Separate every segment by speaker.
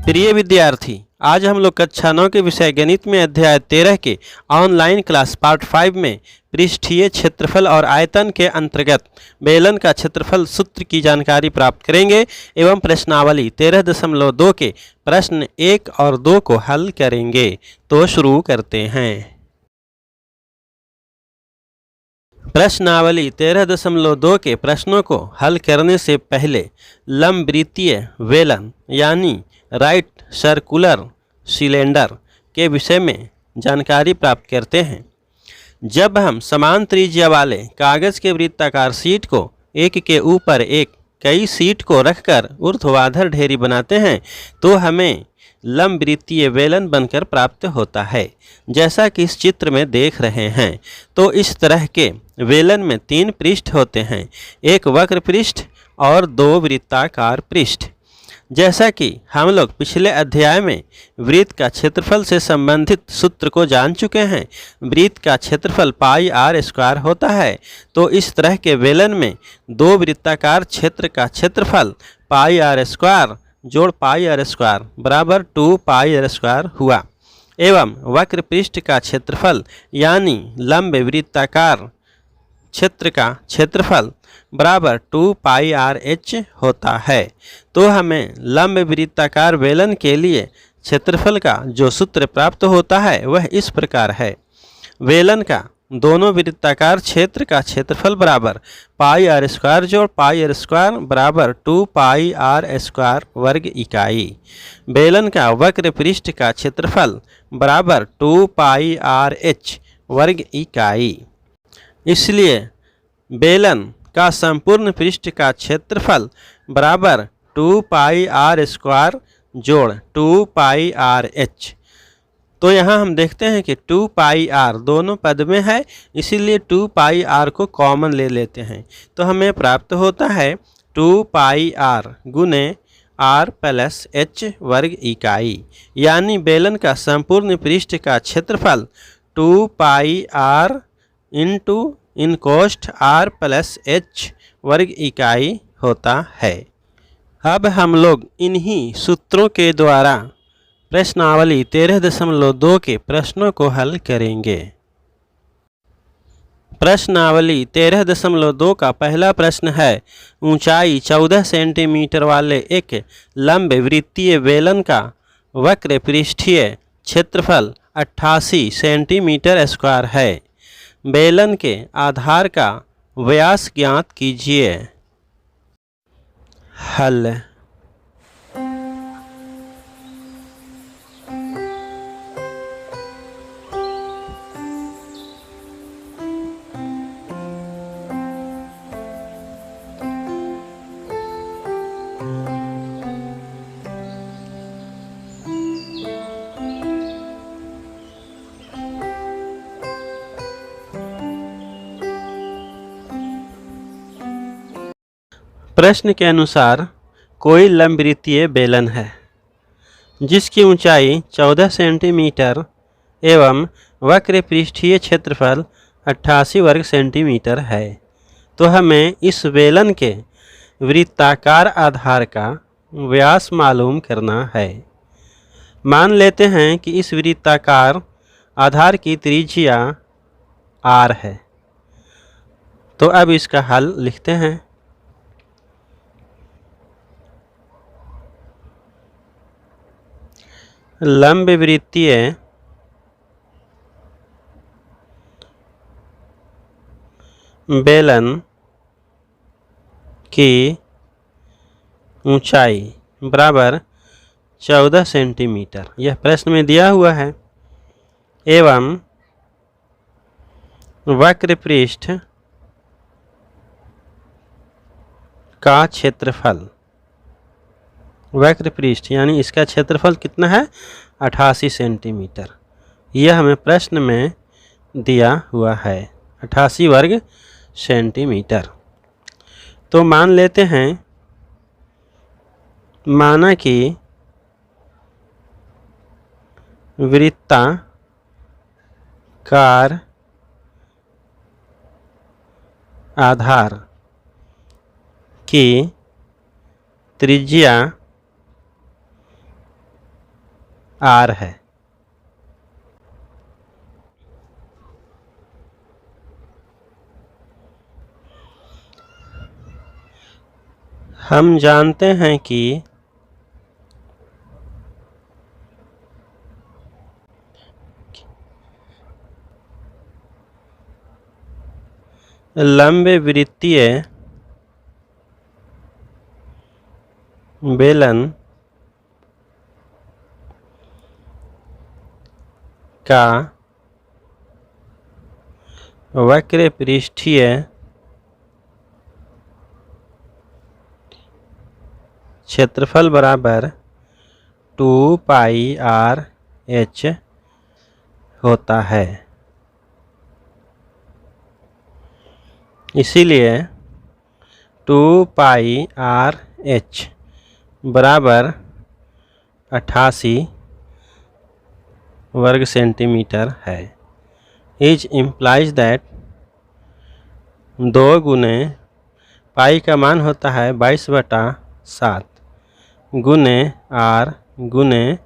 Speaker 1: प्रिय विद्यार्थी, आज हम लोग कक्षा 9 के विषय गणित में अध्याय 13 के ऑनलाइन क्लास पार्ट 5 में पृष्ठीय क्षेत्रफल और आयतन के अंतर्गत बेलन का क्षेत्रफल सूत्र की जानकारी प्राप्त करेंगे एवं प्रश्नावली 13.2 के प्रश्न 1 और 2 को हल करेंगे। तो शुरू करते हैं। प्रश्नावली 13.2 के प्रश्नों को हल करने से पहले लंबवृत्तीय बेलन यानी राइट सर्कुलर सिलेंडर के विषय में जानकारी प्राप्त करते हैं। जब हम समान त्रिज्या वाले कागज़ के वृत्ताकार शीट को एक के ऊपर एक कई शीट को रखकर ऊर्ध्वाधर ढेरी बनाते हैं तो हमें लंबवृत्तीय बेलन बनकर प्राप्त होता है, जैसा कि इस चित्र में देख रहे हैं। तो इस तरह के बेलन में 3 पृष्ठ होते हैं, एक वक्र पृष्ठ और 2 वृत्ताकार पृष्ठ। जैसा कि हम लोग पिछले अध्याय में वृत्त का क्षेत्रफल से संबंधित सूत्र को जान चुके हैं, वृत्त का क्षेत्रफल पाई आर स्क्वायर होता है। तो इस तरह के बेलन में 2 वृत्ताकार क्षेत्र का क्षेत्रफल पाई आर स्क्वायर जोड़ पाई आर स्क्वायर बराबर 2 पाई आर स्क्वायर हुआ एवं वक्र पृष्ठ का क्षेत्रफल यानी लंब वृत्ताकार क्षेत्र का क्षेत्रफल बराबर 2 पाई आर एच होता है। तो हमें लंब वृत्ताकार बेलन के लिए क्षेत्रफल का जो सूत्र प्राप्त होता है वह इस प्रकार है। बेलन का दोनों वृत्ताकार क्षेत्र का क्षेत्रफल बराबर पाई आर स्क्वायर जोड़ पाई आर स्क्वायर बराबर 2 पाई आर स्क्वायर वर्ग इकाई। बेलन का वक्र पृष्ठ का क्षेत्रफल बराबर 2 पाई आर एच वर्ग इकाई। इसलिए बेलन का संपूर्ण पृष्ठ का क्षेत्रफल बराबर 2 पाई आर स्क्वायर जोड़ 2 पाई आर एच। तो यहाँ हम देखते हैं कि 2 पाई आर दोनों पद में है, इसीलिए 2 पाई आर को कॉमन ले लेते हैं तो हमें प्राप्त होता है 2 पाई आर गुने आर प्लस एच वर्ग इकाई। यानी बेलन का संपूर्ण पृष्ठ का क्षेत्रफल 2 पाई आर इंटू इनकोस्ट आर प्लस एच वर्ग इकाई होता है। अब हम लोग इन्हीं सूत्रों के द्वारा प्रश्नावली 13.2 के प्रश्नों को हल करेंगे। प्रश्नावली 13.2 का पहला प्रश्न है, ऊंचाई 14 सेंटीमीटर वाले एक लंब वृत्तीय बेलन का वक्र पृष्ठीय क्षेत्रफल 88 सेंटीमीटर स्क्वायर है। बेलन के आधार का व्यास ज्ञात कीजिए। हल। प्रश्न के अनुसार कोई लंबवृत्तीय बेलन है जिसकी ऊंचाई 14 सेंटीमीटर एवं वक्र पृष्ठीय क्षेत्रफल 88 वर्ग सेंटीमीटर है। तो हमें इस बेलन के वृत्ताकार आधार का व्यास मालूम करना है। मान लेते हैं कि इस वृत्ताकार आधार की त्रिज्या r है। तो अब इसका हल लिखते हैं। लंबवृत्तीय बेलन की ऊंचाई बराबर 14 सेंटीमीटर, यह प्रश्न में दिया हुआ है, एवं वक्र पृष्ठ का क्षेत्रफल, वक्र पृष्ठ यानी इसका क्षेत्रफल कितना है 88 सेंटीमीटर, यह हमें प्रश्न में दिया हुआ है 88 वर्ग सेंटीमीटर। तो मान लेते हैं, माना कि वृत्ताकार आधार की त्रिज्या आर है। हम जानते हैं कि लंबे वृत्तीय बेलन का वक्र पृष्ठीय क्षेत्रफल बराबर 2 पाई आर एच होता है। इसीलिए 2 पाई आर एच बराबर 88 वर्ग सेंटीमीटर है। इज इम्प्लाइज दैट 2 गुने पाई का मान होता है 22/7 गुने आर गुने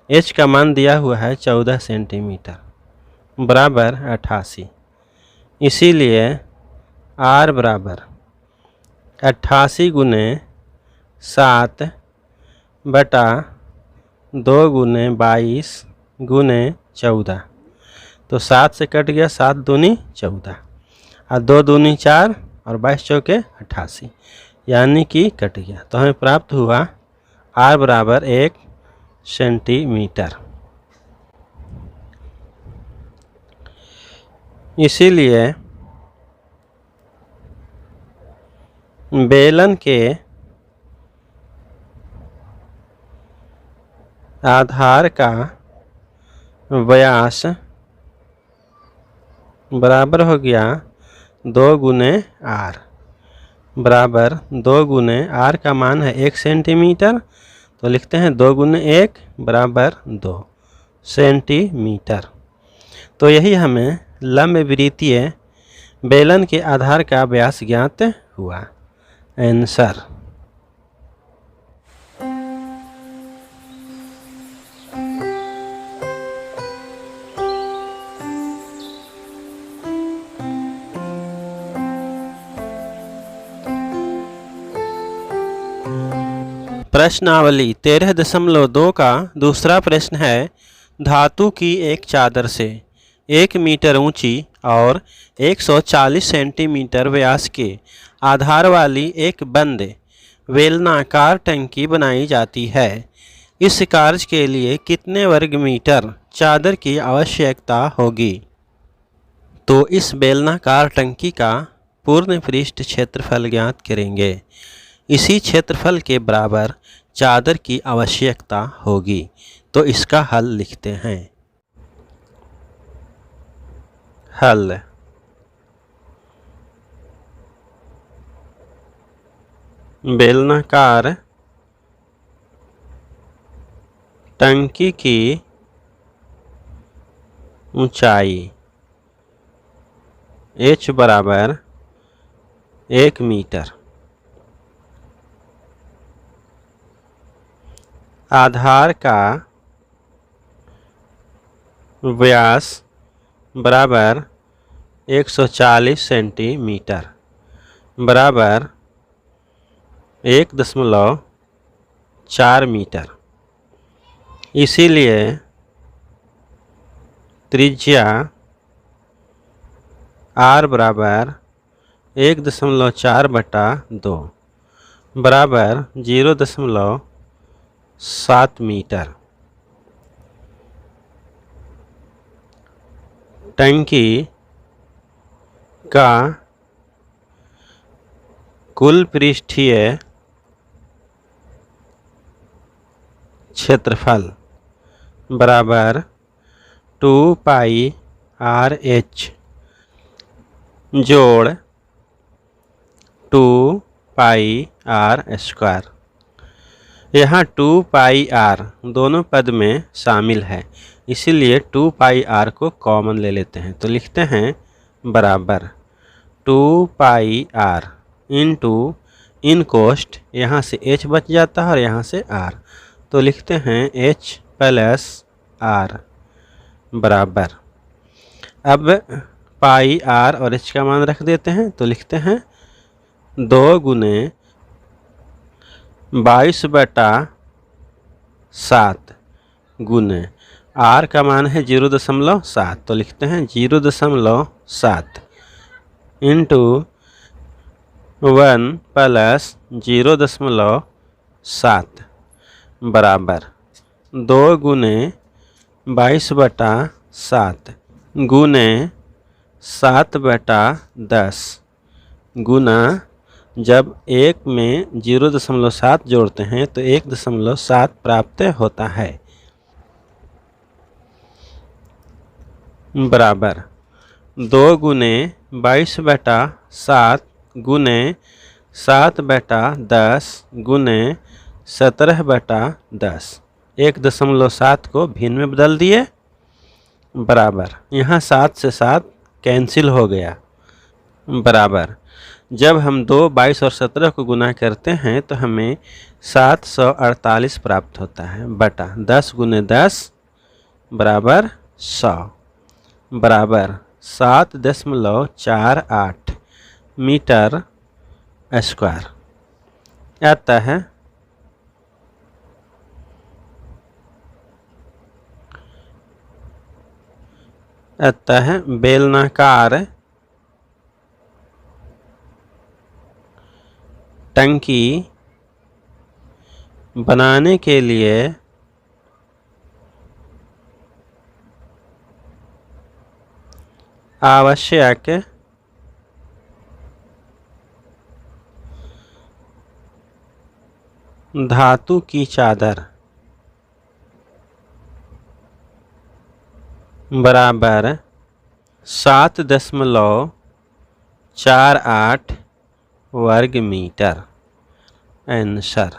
Speaker 1: एच का मान दिया हुआ है 14 सेंटीमीटर बराबर 88। इसीलिए आर बराबर 88 गुने 7/2 गुने 22 गुने 14। तो 7 से कट गया, 7 दूनी 14 और 2 दूनी 4 और 22 चौके 88, यानी कि कट गया। तो हमें प्राप्त हुआ आर बराबर 1 सेंटीमीटर। इसीलिए बेलन के आधार का व्यास बराबर हो गया 2 गुने आर बराबर 2 गुने आर का मान है 1 सेंटीमीटर, तो लिखते हैं 2 गुने 1 बराबर 2 सेंटीमीटर। तो यही हमें लंब वृत्तीय बेलन के आधार का व्यास ज्ञात हुआ। आंसर। प्रश्नावली 13.2 का दूसरा प्रश्न है, धातु की एक चादर से 1 मीटर ऊंची और 140 सेंटीमीटर व्यास के आधार वाली एक बंद बेलनाकार टंकी बनाई जाती है। इस कार्य के लिए कितने वर्ग मीटर चादर की आवश्यकता होगी? तो इस बेलनाकार टंकी का पूर्ण पृष्ठ क्षेत्रफल ज्ञात करेंगे। इसी क्षेत्रफल के बराबर चादर की आवश्यकता होगी। तो इसका हल लिखते हैं। हल। बेलनाकार टंकी की ऊंचाई h बराबर 1 मीटर, आधार का व्यास बराबर 140 सेंटीमीटर बराबर 1.4 मीटर। इसीलिए त्रिज्या r बराबर 1.4/2 बराबर 0.7 मीटर। टंकी का कुल पृष्ठीय क्षेत्रफल बराबर 2 पाई आर एच जोड़ 2 पाई आर स्क्वायर। यहाँ 2 पाई आर दोनों पद में शामिल है, इसीलिए 2 पाई आर को कॉमन ले लेते हैं। तो लिखते हैं बराबर 2 पाई आर इंटू इन कोस्ट, यहाँ से h बच जाता है और यहाँ से r, तो लिखते हैं h प्लस आर बराबर, अब पाई आर और एच का मान रख देते हैं तो लिखते हैं 2 गुने 22/7 गुने आर का मान है 0.7 तो लिखते हैं 0.7 इंटू 1 प्लस 0.7 बराबर 2 गुने 22/7 गुने 7/10 गुना, जब एक में 0.7 जोड़ते हैं तो 1.7 प्राप्त होता है बराबर 2 गुने 22/7 गुने 7/10 गुने 17/10 1.7 को भिन्न में बदल दिए बराबर, यहाँ 7 से 7 कैंसिल हो गया बराबर, जब हम 2, 22 और 17 को गुना करते हैं तो हमें 748 प्राप्त होता है बटा 10 गुने 10 बराबर 100 बराबर 7.48 मीटर स्क्वायर आता है बेलनाकार टंकी बनाने के लिए आवश्यक धातु की चादर बराबर 7.48 वर्ग मीटर आंसर।